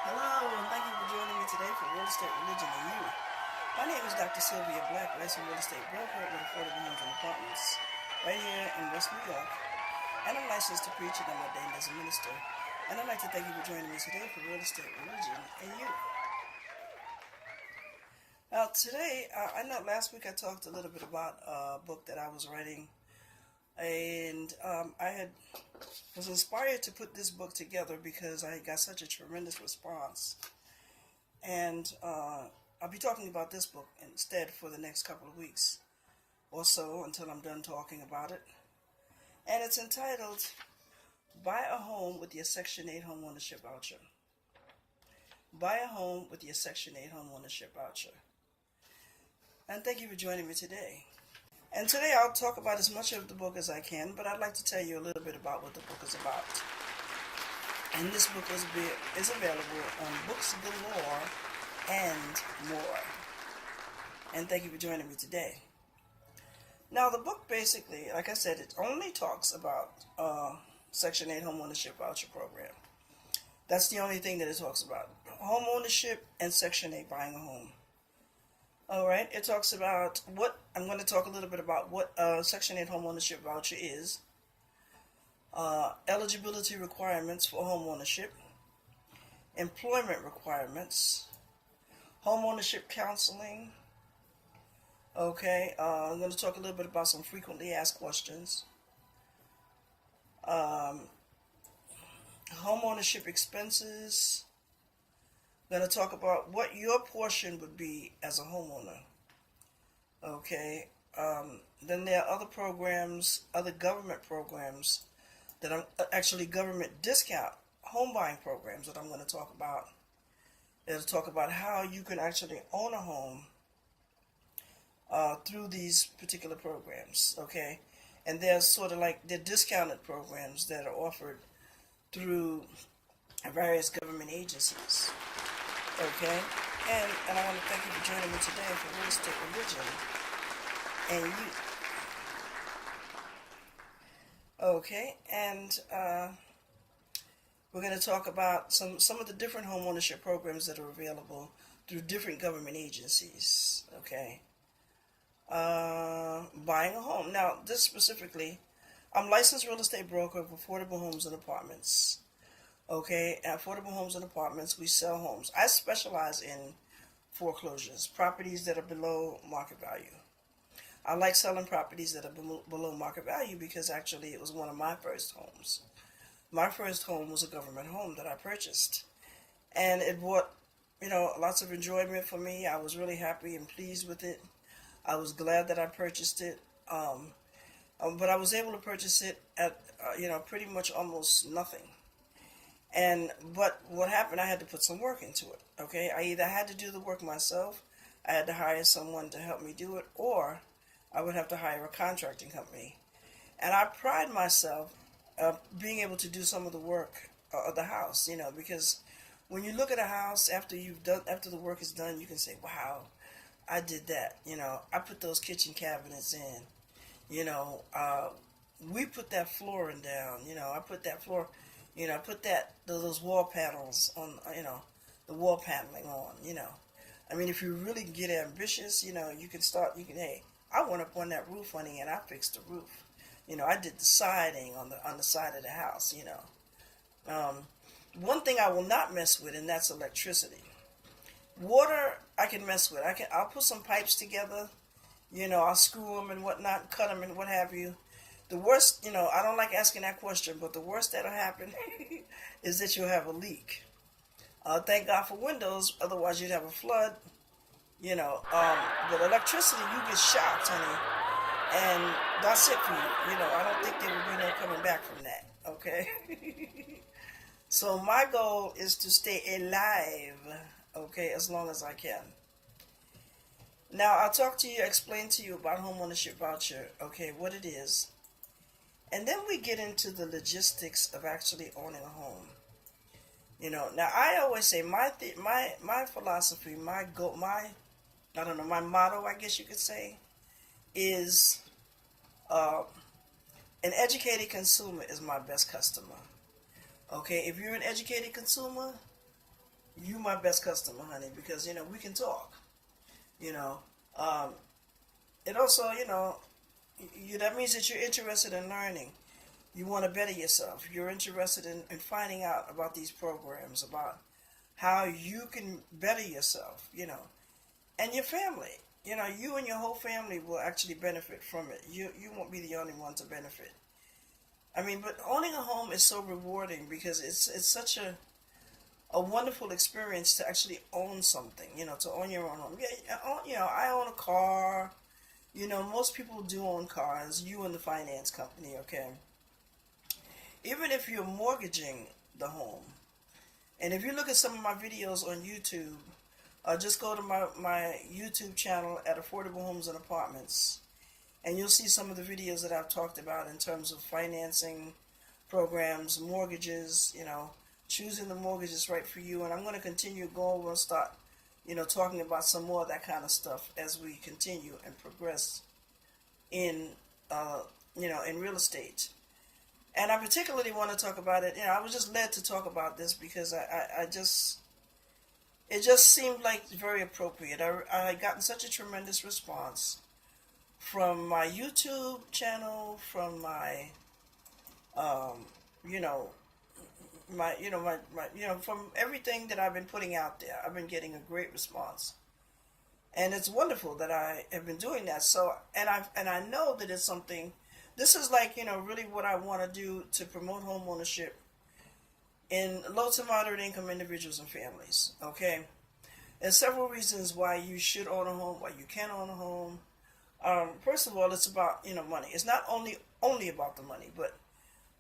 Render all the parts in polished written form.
Hello, and thank you for joining me today for Real Estate, Religion, and You. My name is Dr. Sylvia Black, licensed real estate broker with Affordable Homes and Apartments, right here in West New York. And I'm licensed to preach and I'm ordained as a minister. And I'd like to thank you for joining me today for Real Estate, Religion, and You. Now, today, I know last week I talked a little bit about a book that I was writing, and was inspired to put this book together because I got such a tremendous response. And I'll be talking about this book instead for the next couple of weeks or so until I'm done talking about it. And it's entitled Buy a Home with Your Section 8 Homeownership Voucher. Buy a Home with Your Section 8 Homeownership Voucher. And thank you for joining me today. And today I'll talk about as much of the book as I can, but I'd like to tell you a little bit about what the book is about. And this book is available on Books Galore and more. And thank you for joining me today. Now, the book basically, like I said, it only talks about Section 8 Homeownership Voucher Program. That's the only thing that it talks about. Home ownership and Section 8 buying a home. All right, it talks about I'm going to talk a little bit about what Section 8 Homeownership Voucher is, eligibility requirements for home ownership, employment requirements, home ownership counseling. Okay, I'm going to talk a little bit about some frequently asked questions, home ownership expenses. I'm going to talk about what your portion would be as a homeowner. Okay, then there are other programs, other government programs that are actually government discount home buying programs that I'm going to talk about. It'll talk about how you can actually own a home through these particular programs, okay? And they're sort of like they're discounted programs that are offered through various government agencies, okay? And I want to thank you for joining me today for Real Estate, Religion, and You. Okay, and we're going to talk about some of the different home ownership programs that are available through different government agencies, okay? Buying a home. Now, this specifically, I'm licensed real estate broker of Affordable Homes and Apartments. Okay, at Affordable Homes and Apartments, we sell homes. I specialize in foreclosures, properties that are below market value. I like selling properties that are below market value because actually it was one of my first homes. My first home was a government home that I purchased. And it brought, lots of enjoyment for me. I was really happy and pleased with it. I was glad that I purchased it. But I was able to purchase it at, pretty much almost nothing. But what happened, I had to put some work into it, okay? I either had to do the work myself, I had to hire someone to help me do it, or I would have to hire a contracting company. And I pride myself being able to do some of the work of the house, because when you look at a house after the work is done, you can say, wow, I did that. I put those kitchen cabinets in. We put that flooring down. I put that floor. I put those wall panels on. The wall paneling on. I mean, if you really get ambitious, you can start. Hey, I went up on that roof, honey, and I fixed the roof. I did the siding on the side of the house. One thing I will not mess with, and that's electricity. Water, I can mess with. I'll put some pipes together. I'll screw them and whatnot, cut them and what have you. The worst, I don't like asking that question, but the worst that'll happen is that you'll have a leak. Thank God for windows, otherwise you'd have a flood. But electricity, you get shocked, honey, and that's it for you. I don't think there will be no coming back from that. Okay. So my goal is to stay alive, okay, as long as I can. Now, I'll explain to you about homeownership voucher, okay, what it is. And then we get into the logistics of actually owning a home. Now I always say my philosophy, my motto, I guess you could say, is an educated consumer is my best customer. Okay, if you're an educated consumer, you my best customer, honey, because we can talk. You know, um, it also that means that you're interested in learning. You want to better yourself. You're interested in finding out about these programs, about how you can better yourself. And your family. You and your whole family will actually benefit from it. You won't be the only one to benefit. I mean, but owning a home is so rewarding because it's such a wonderful experience to actually own something. To own your own home. Yeah, I own a car. Most people do own cars. You and the finance company, okay. Even if you're mortgaging the home, and if you look at some of my videos on YouTube, just go to my YouTube channel at Affordable Homes and Apartments, and you'll see some of the videos that I've talked about in terms of financing programs, mortgages, choosing the mortgages right for you. And I'm going to continue going over and start, talking about some more of that kind of stuff as we continue and progress in, in real estate. And I particularly want to talk about it. I was just led to talk about this because it just seemed like very appropriate. I gotten such a tremendous response from my YouTube channel, from my, from everything that I've been putting out there. I've been getting a great response, and it's wonderful that I have been doing that. So, and I know that it's something. This is like really what I want to do to promote home ownership in low to moderate income individuals and families. Okay, there's several reasons why you should own a home, why you can own a home. First of all, it's about money. It's not only about the money, but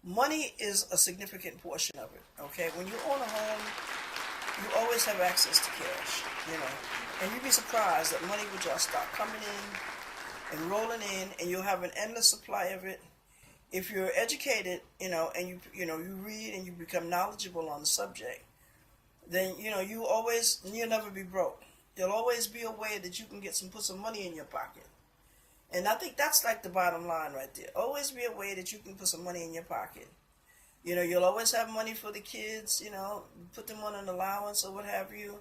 money is a significant portion of it. Okay, when you own a home, you always have access to cash. And you'd be surprised that money will just start coming in and rolling in, and you'll have an endless supply of it. If you're educated, and you read and you become knowledgeable on the subject, then you'll never be broke. There'll always be a way that you can put some money in your pocket. And I think that's like the bottom line right there. Always be a way that you can put some money in your pocket. You'll always have money for the kids, put them on an allowance or what have you.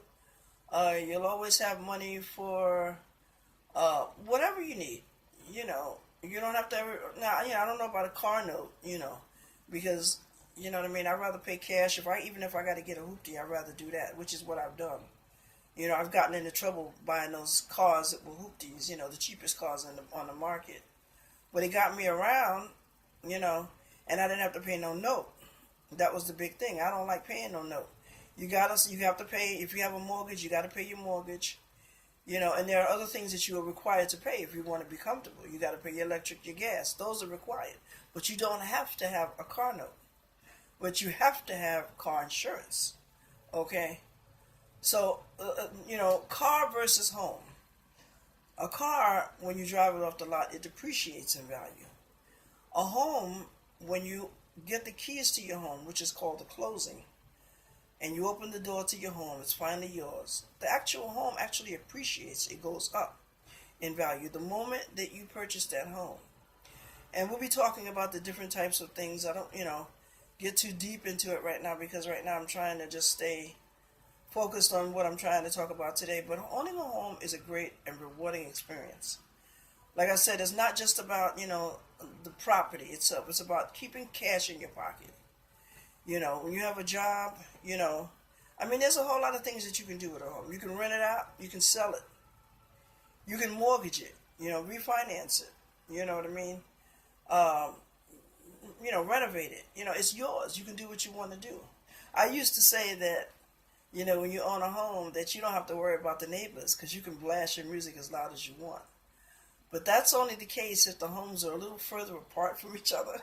You'll always have money for whatever you need. You don't have to ever, now, I don't know about a car note, because, you know what I mean, I'd rather pay cash. Even if I got to get a hoopty, I'd rather do that, which is what I've done. I've gotten into trouble buying those cars that were hoopties, the cheapest cars on the market. But it got me around, and I didn't have to pay no note. That was the big thing. I don't like paying no note. You have to pay, if you have a mortgage, you got to pay your mortgage. And there are other things that you are required to pay if you want to be comfortable. You got to pay your electric, your gas. Those are required. But you don't have to have a car note. But you have to have car insurance. Okay? So, car versus home. A car, when you drive it off the lot, it depreciates in value. A home, when you get the keys to your home, which is called the closing, and you open the door to your home, it's finally yours. The actual home actually appreciates. It goes up in value the moment that you purchase that home. And we'll be talking about the different types of things. I don't, get too deep into it right now because right now I'm trying to just stay focused on what I'm trying to talk about today. But owning a home is a great and rewarding experience. Like I said, it's not just about, the property itself. It's about keeping cash in your pocket. When you have a job, there's a whole lot of things that you can do with a home. You can rent it out. You can sell it. You can mortgage it, refinance it. You know what I mean? Renovate it. It's yours. You can do what you want to do. I used to say that, when you own a home, that you don't have to worry about the neighbors because you can blast your music as loud as you want. But that's only the case if the homes are a little further apart from each other.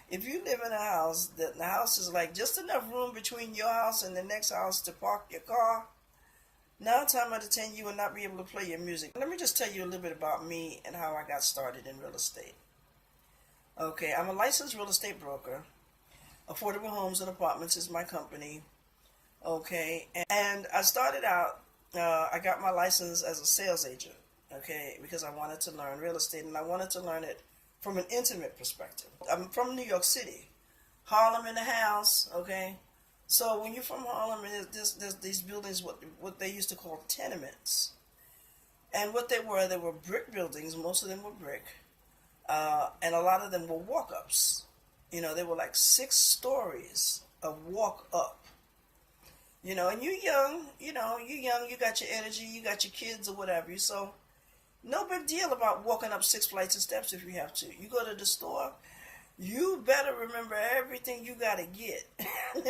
If you live in a house, that the house is like just enough room between your house and the next house to park your car, 9 times out of 10 you will not be able to play your music. Let me just tell you a little bit about me and how I got started in real estate. Okay, I'm a licensed real estate broker. Affordable Homes and Apartments is my company. Okay, and I started out, I got my license as a sales agent, okay, because I wanted to learn real estate and I wanted to learn it from an intimate perspective. I'm from New York City, Harlem in the house, okay, So when you're from Harlem, and there's these buildings, what they used to call tenements, and what they were brick buildings. Most of them were brick, and a lot of them were walk-ups. They were like 6 stories of walk-up. And you're young. You got your energy, you got your kids or whatever. So no big deal about walking up 6 flights of steps if you have to. You go to the store, you better remember everything you got to get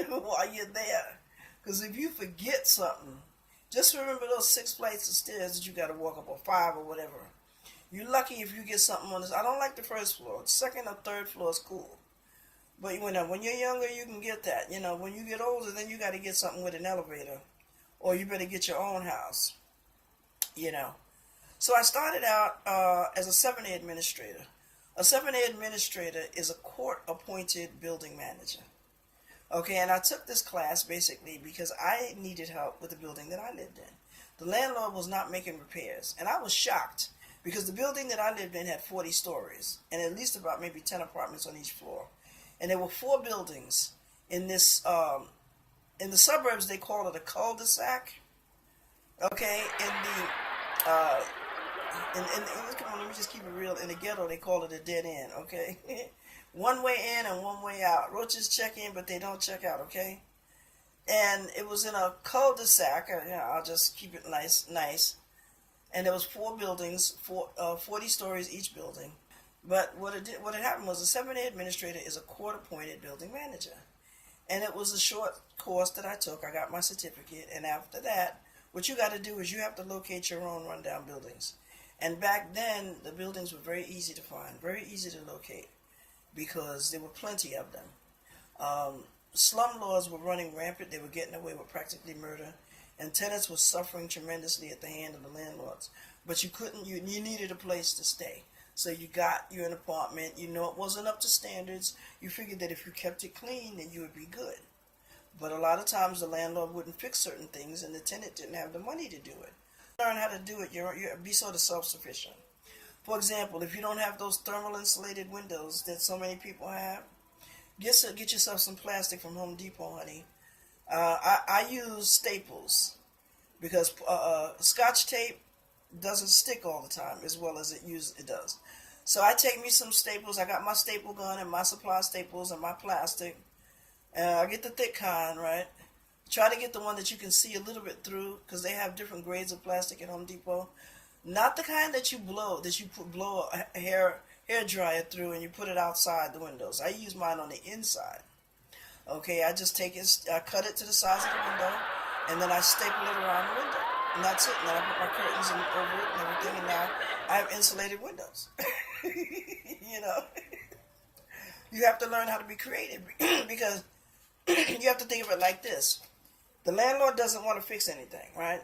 while you're there. Because if you forget something, just remember those 6 flights of stairs that you got to walk up, or 5 or whatever. You're lucky if you get something on this. I don't like the first floor. Second or third floor is cool. But when you're younger, you can get that. When you get older, then you got to get something with an elevator. Or you better get your own house. So I started out as a 7A administrator. A 7A administrator is a court-appointed building manager. Okay, and I took this class basically because I needed help with the building that I lived in. The landlord was not making repairs, and I was shocked because the building that I lived in had 40 stories and at least about maybe 10 apartments on each floor. And there were 4 buildings in this, in the suburbs, they call it a cul-de-sac. Okay, come on, let me just keep it real. In the ghetto, they call it a dead end, okay? One way in and one way out. Roaches check in, but they don't check out, okay? And it was in a cul-de-sac. I'll just keep it nice. And there was 4 buildings, 40 stories each building. But what had happened was the 7A administrator is a court-appointed building manager. And it was a short course that I took. I got my certificate. And after that, what you got to do is you have to locate your own rundown buildings. And back then, the buildings were very easy to find, very easy to locate, because there were plenty of them. Slum laws were running rampant. They were getting away with practically murder. And tenants were suffering tremendously at the hand of the landlords. But you needed a place to stay. So you got you an apartment. It wasn't up to standards. You figured that if you kept it clean, then you would be good. But a lot of times the landlord wouldn't fix certain things, and the tenant didn't have the money to do it. Learn how to do it. You be sort of self-sufficient. For example, if you don't have those thermal insulated windows that so many people have, get yourself some plastic from Home Depot, honey. I use staples because Scotch tape doesn't stick all the time as well as it does. So I take me some staples. I got my staple gun and my supply staples and my plastic. I get the thick kind, right? Try to get the one that you can see a little bit through, because they have different grades of plastic at Home Depot. Not the kind that you blow a hair dryer through and you put it outside the windows. I use mine on the inside. Okay, I just take it, I cut it to the size of the window, and then I staple it around the window. And that's it. And then I put my curtains over it and everything, and now I have insulated windows. You have to learn how to be creative because you have to think of it like this. The landlord doesn't want to fix anything, right?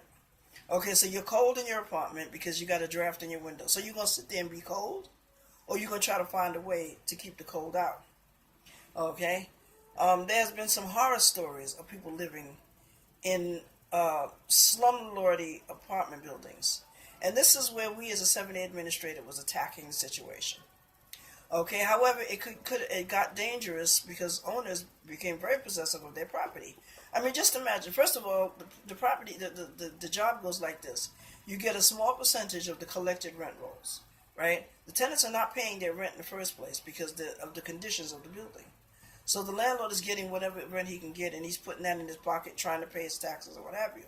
Okay, so you're cold in your apartment because you got a draft in your window. So you're going to sit there and be cold, or you're going to try to find a way to keep the cold out. Okay? There's been some horror stories of people living in slumlordy apartment buildings. And this is where we as a 7A administrator was attacking the situation. Okay, however, it got dangerous because owners became very possessive of their property. I mean, just imagine, first of all, the property, the job goes like this. You get a small percentage of the collected rent rolls, right? The tenants are not paying their rent in the first place because of the conditions of the building. So the landlord is getting whatever rent he can get, and he's putting that in his pocket, trying to pay his taxes or what have you.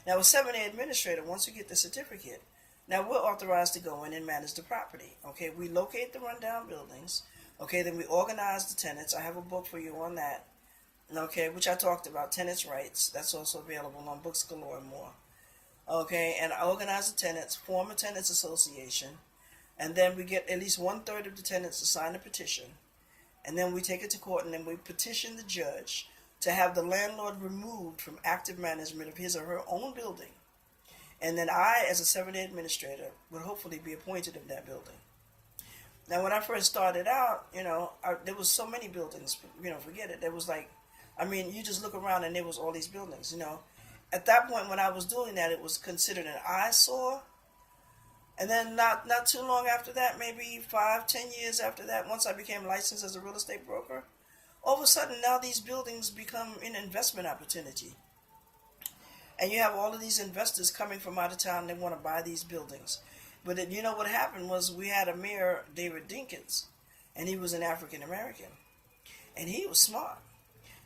Now, with 7A administrator, once you get the certificate, now we're authorized to go in and manage the property. Okay, we locate the rundown buildings. Okay, then we organize the tenants. I have a book for you on that. Okay, which I talked about, tenants' rights. That's also available on Books Galore and more. Okay, and I organize the tenants, form a tenants association, and then we get at least 1/3 of the tenants to sign a petition. And then we take it to court, and then we petition the judge to have the landlord removed from active management of his or her own building. And then I, as a 7A administrator, would hopefully be appointed in that building. Now, when I first started out, there was so many buildings, forget it. There was you just look around and there was all these buildings, At that point, when I was doing that, it was considered an eyesore. And then not too long after that, maybe 5-10 years after that, once I became licensed as a real estate broker, All of a sudden now these buildings become an investment opportunity. And you have all of these investors coming from out of town. They want to buy these buildings. But you know what happened was we had a mayor, David Dinkins, and he was an African American. And he was smart.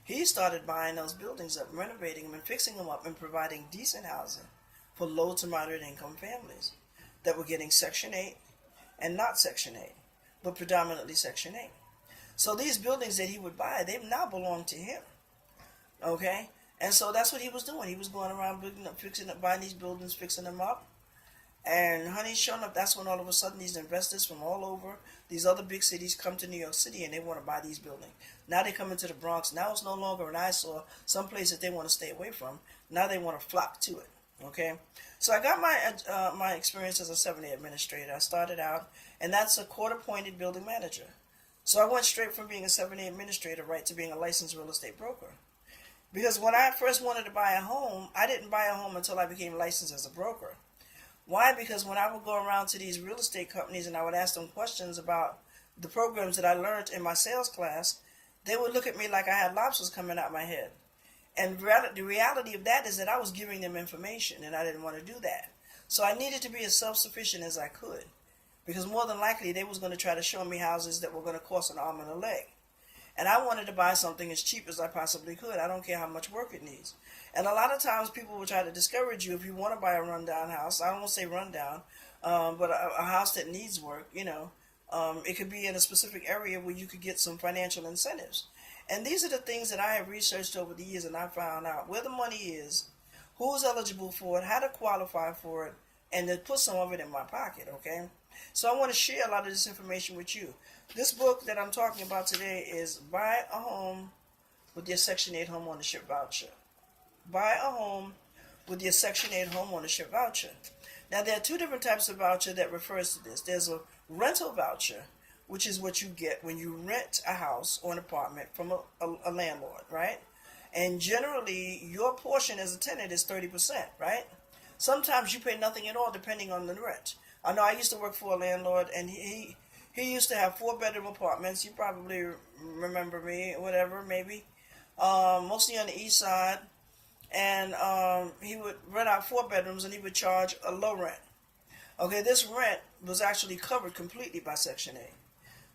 He started buying those buildings up, renovating them and fixing them up and providing decent housing for low to moderate income families that were getting Section 8 and not Section 8, but predominantly Section 8. So these buildings that he would buy, they now belong to him. Okay? And so that's what he was doing. He was going around building up, fixing up, buying these buildings, fixing them up. And honey, sure enough, that's when all of a sudden these investors from all over these other big cities come to New York City and they want to buy these buildings. Now they come into the Bronx. Now it's no longer an eyesore, some place that they want to stay away from. Now they want to flock to it. Okay, so I got my experience as a 7A administrator. I started out, and that's a court-appointed building manager. So I went straight from being a 7A administrator right to being a licensed real estate broker. Because when I first wanted to buy a home, I didn't buy a home until I became licensed as a broker. Why? Because when I would go around to these real estate companies and I would ask them questions about the programs that I learned in my sales class, they would look at me like I had lobsters coming out my head. And the reality of that is that I was giving them information and I didn't want to do that. So I needed to be as self-sufficient as I could. Because more than likely they was going to try to show me houses that were going to cost an arm and a leg. And I wanted to buy something as cheap as I possibly could. I don't care how much work it needs. And a lot of times people will try to discourage you if you want to buy a rundown house. I don't want to say rundown, but a house that needs work, you know. It could be in a specific area where you could get some financial incentives. And these are the things that I have researched over the years, and I found out where the money is, who's eligible for it, how to qualify for it, and to put some of it in my pocket, okay? So I want to share a lot of this information with you. This book that I'm talking about today is Buy a Home with Your Section 8 Homeownership Voucher. Buy a home with your Section 8 Homeownership Voucher. Now, there are two different types of voucher that refers to this. There's a rental voucher, which is what you get when you rent a house or an apartment from a landlord, right? And generally, your portion as a tenant is 30%, right? Sometimes you pay nothing at all depending on the rent. I know I used to work for a landlord, and he used to have 4-bedroom apartments. You probably remember me, whatever, maybe. Mostly on the east side. And he would rent out 4 bedrooms, and he would charge a low rent. Okay, this rent was actually covered completely by Section 8.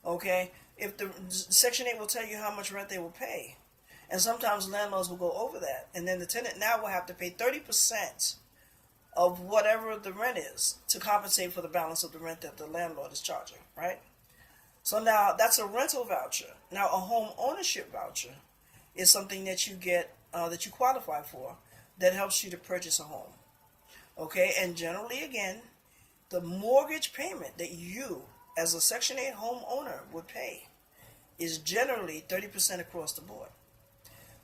Okay, if the Section 8 will tell you how much rent they will pay. And sometimes landlords will go over that. And then the tenant now will have to pay 30% of whatever the rent is to compensate for the balance of the rent that the landlord is charging, right? So now that's a rental voucher. Now a home ownership voucher is something that you get, that you qualify for, that helps you to purchase a home. Okay, and generally again, the mortgage payment that you as a Section 8 homeowner would pay is generally 30% across the board.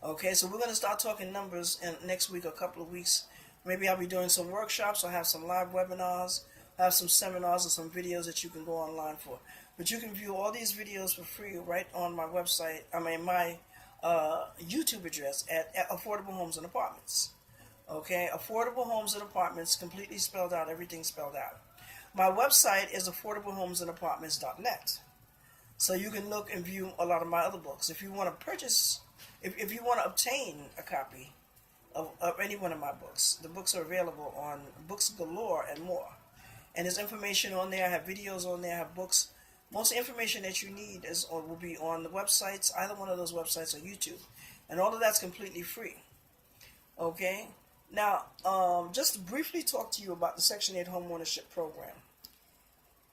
Okay, so we're going to start talking numbers in next week, a couple of weeks. Maybe I'll be doing some workshops. I'll have some live webinars, have some seminars and some videos that you can go online for. But you can view all these videos for free right on my website, my YouTube address at Affordable Homes and Apartments. Okay, Affordable Homes and Apartments, completely spelled out, everything spelled out. My website is affordablehomesandapartments.net. So you can look and view a lot of my other books. If you want to purchase, if you want to obtain a copy of any one of my books, the books are available on Books Galore and more. And there's information on there. I have videos on there. I have books. Most information that you need will be on the websites, either one of those websites or YouTube. And all of that's completely free. Okay? Now, just to briefly talk to you about the Section 8 Homeownership Program.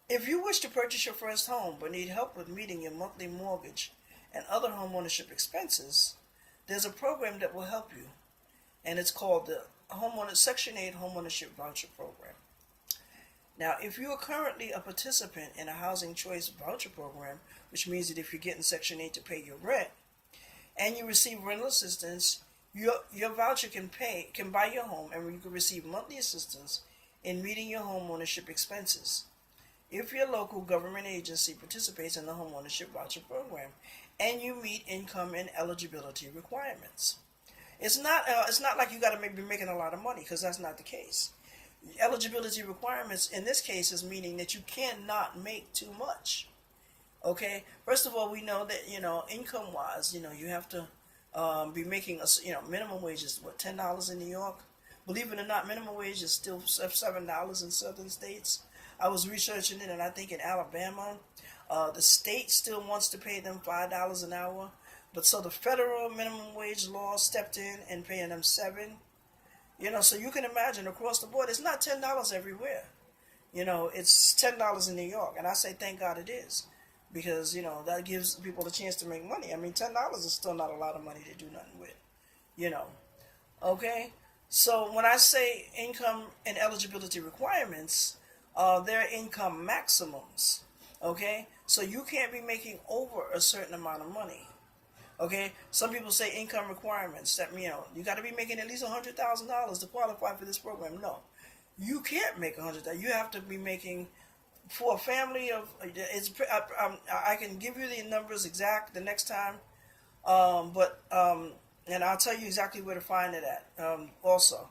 If you wish to purchase your first home but need help with meeting your monthly mortgage and other homeownership expenses, there's a program that will help you. And it's called the Section 8 Homeownership Voucher Program. Now, if you are currently a participant in a Housing Choice Voucher Program, which means that if you're getting Section 8 to pay your rent, and you receive rental assistance, your voucher can buy your home, and you can receive monthly assistance in meeting your home ownership expenses if your local government agency participates in the Homeownership Voucher Program, and you meet income and eligibility requirements. It's not like you got to be making a lot of money, because that's not the case. Eligibility requirements in this case is meaning that you cannot make too much. Okay, first of all, we know that income wise, you have to be making minimum wage is what, $10 in New York. Believe it or not, minimum wage is still $7 in certain states. I was researching it, and I think in Alabama, the state still wants to pay them $5 an hour, but so the federal minimum wage law stepped in and paying them 7. So you can imagine across the board, it's not $10 everywhere. It's $10 in New York, and I say thank God it is, because that gives people a chance to make money. I mean, $10 is still not a lot of money to do nothing with. You know, okay. So when I say income and eligibility requirements, they're income maximums. Okay, so you can't be making over a certain amount of money. Okay, some people say income requirements that you got to be making at least $100,000 to qualify for this program. No, you can't make $100,000. You have to be making, for a family of, I can give you the numbers exact the next time, and I'll tell you exactly where to find it at also.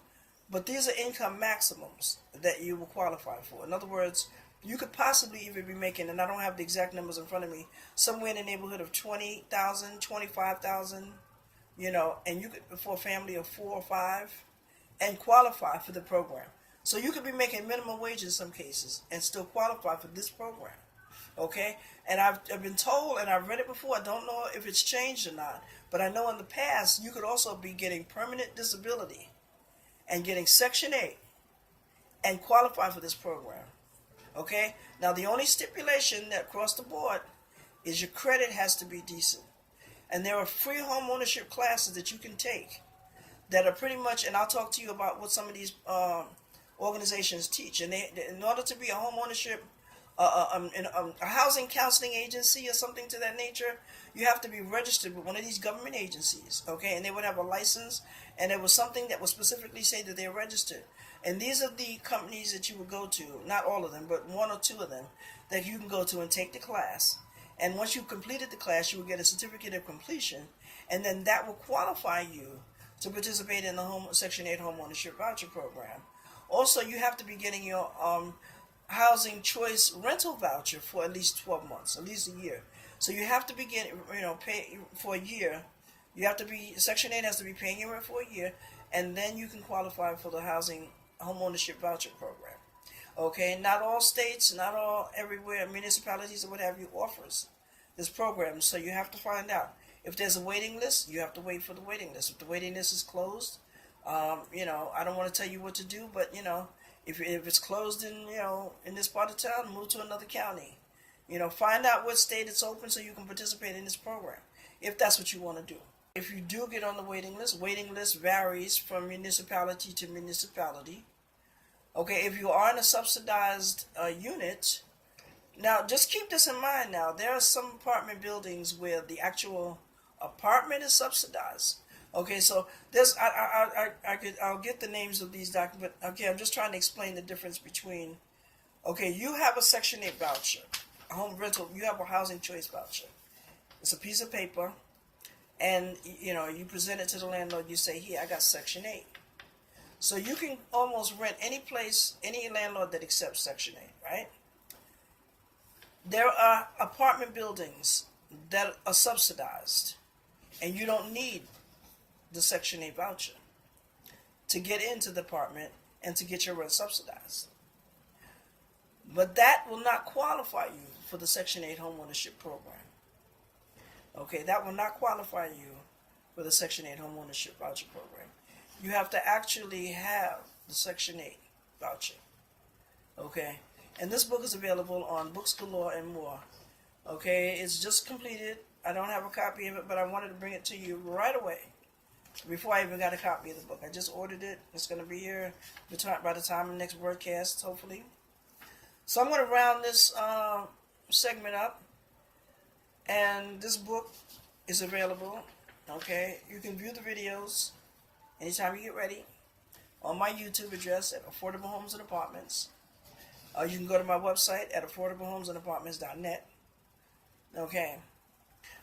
But these are income maximums that you will qualify for. In other words, you could possibly even be making, and I don't have the exact numbers in front of me, somewhere in the neighborhood of 20,000, 25,000, and you could, for a family of 4 or 5, and qualify for the program. So you could be making minimum wage in some cases and still qualify for this program. Okay? And I've been told, and I've read it before, I don't know if it's changed or not, but I know in the past you could also be getting permanent disability and getting Section 8 and qualify for this program. Okay? Now the only stipulation that across the board is your credit has to be decent. And there are free home ownership classes that you can take that are pretty much, and I'll talk to you about what some of these organizations teach. And in order to be a home ownership, a housing counseling agency or something to that nature, you have to be registered with one of these government agencies, okay? And they would have a license, and there was something that would specifically say that they're registered. And these are the companies that you would go to, not all of them, but 1 or 2 of them, that you can go to and take the class. And once you've completed the class, you will get a certificate of completion, and then that will qualify you to participate in the Section 8 Homeownership Voucher Program. Also, you have to be getting your housing choice rental voucher for at least 12 months, at least a year. So you have to be getting, pay for a year. You have to be, Section 8 has to be paying you rent for a year, and then you can qualify for the housing homeownership voucher program. Okay, not all states, not all everywhere, municipalities or what have you offers this program. So you have to find out. If there's a waiting list, you have to wait for the waiting list. If the waiting list is closed, I don't want to tell you what to do, but if it's closed in this part of town, move to another county. Find out what state it's open so you can participate in this program, if that's what you want to do. If you do get on the waiting list varies from municipality to municipality. Okay, if you are in a subsidized unit, now just keep this in mind. Now there are some apartment buildings where the actual apartment is subsidized. Okay, so there's I'll get the names of these documents, but okay, I'm just trying to explain the difference between. Okay, you have a Section 8 voucher, a home rental. You have a housing choice voucher. It's a piece of paper, and you present it to the landlord. You say, "Here, I got Section 8." So you can almost rent any place, any landlord that accepts Section 8, right? There are apartment buildings that are subsidized, and you don't need the Section 8 voucher to get into the apartment and to get your rent subsidized. But that will not qualify you for the Section 8 homeownership program. Okay, that will not qualify you for the Section 8 homeownership voucher program. You have to actually have the Section 8 voucher. Okay, and this book is available on Books Galore and more. Okay, it's just completed. I don't have a copy of it, but I wanted to bring it to you right away before I even got a copy of the book. I just ordered it. It's going to be here by the time of the next broadcast, hopefully. So I'm going to round this segment up, and this book is available. Okay, you can view the videos anytime you get ready on my YouTube address at Affordable Homes and Apartments. You can go to my website at affordablehomesandapartments.net. Okay,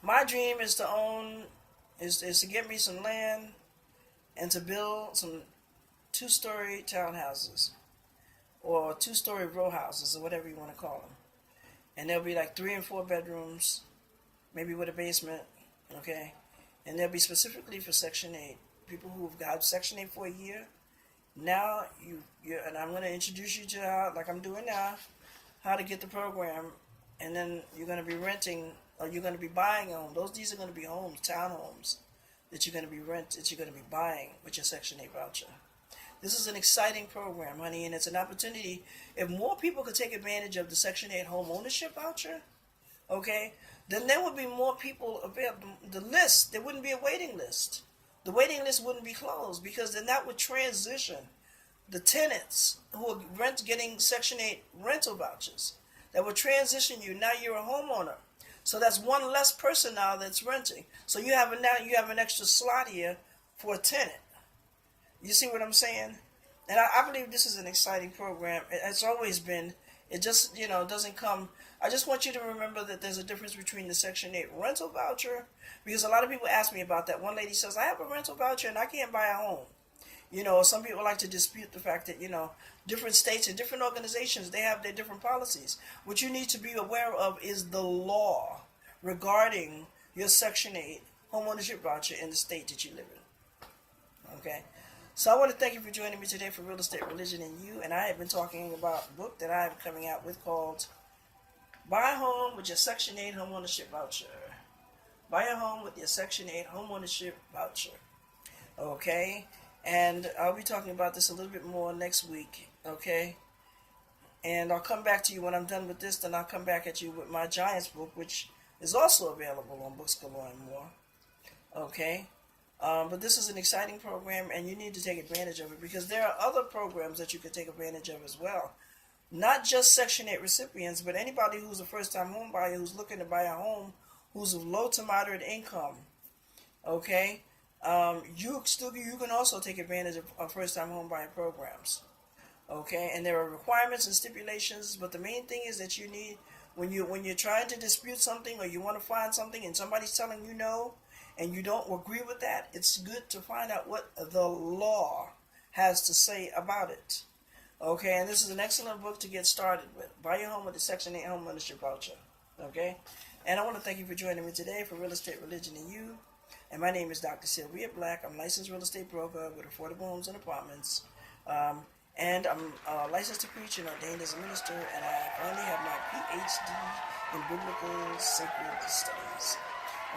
my dream is to own, is to get me some land and to build some 2-story townhouses or 2-story row houses or whatever you want to call them. and there'll be like 3 and 4 bedrooms, maybe with a basement, okay? And they'll be specifically for Section 8. People who've got Section 8 for a year. Now, and I'm going to introduce you to how, like I'm doing now, how to get the program, and then you're going to be renting, or you're going to be buying a home. These are going to be homes, townhomes, that you're going to be that you're going to be buying with your Section 8 voucher. This is an exciting program, honey, and it's an opportunity. If more people could take advantage of the Section 8 Homeownership Voucher, okay, then there would be more people available. The list, there wouldn't be a waiting list. The waiting list wouldn't be closed, because then that would transition the tenants who are getting Section 8 rental vouchers. That would transition you. Now you're a homeowner. So that's one less person now that's renting. So you have an extra slot here for a tenant. You see what I'm saying? And I believe this is an exciting program. It's always been. It just, doesn't come. I just want you to remember that there's a difference between the Section 8 rental voucher, because a lot of people ask me about that. One lady says, I have a rental voucher and I can't buy a home. Some people like to dispute the fact that, different states and different organizations, they have their different policies. What you need to be aware of is the law regarding your Section 8 homeownership voucher in the state that you live in. Okay? So I want to thank you for joining me today for Real Estate, Religion, and You. And I have been talking about a book that I am coming out with called Buy a Home with Your Section 8 Homeownership Voucher. Buy a home with your Section 8 homeownership voucher. Okay? And I'll be talking about this a little bit more next week. Okay? And I'll come back to you when I'm done with this. Then I'll come back at you with my Giants book, which is also available on Books Galore and More. Okay? But this is an exciting program, and you need to take advantage of it, because there are other programs that you can take advantage of as well. Not just Section 8 recipients, but anybody who's a first-time home buyer who's looking to buy a home, who's of low to moderate income. Okay? You can also take advantage of first-time home buyer programs. Okay? And there are requirements and stipulations, but the main thing is that you need, when you're trying to dispute something, or you want to find something and somebody's telling you no, and you don't agree with that, it's good to find out what the law has to say about it. Okay, and this is an excellent book to get started with. Buy your home with the Section 8 Homeownership Voucher. Okay? And I want to thank you for joining me today for Real Estate, Religion, and You. And my name is Dr. Sylvia Black. I'm a licensed real estate broker with affordable homes and apartments. And I'm licensed to preach and ordained as a minister. And I finally have my PhD in Biblical Sacred Studies.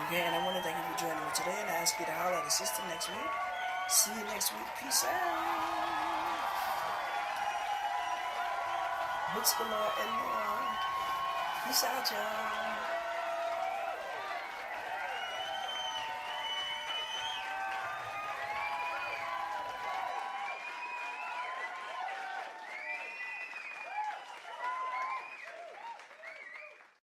Okay, and I want to thank you for joining me today, and I ask you to holler at a sister next week. See you next week. Peace out. Books Galore and More. Peace out, y'all.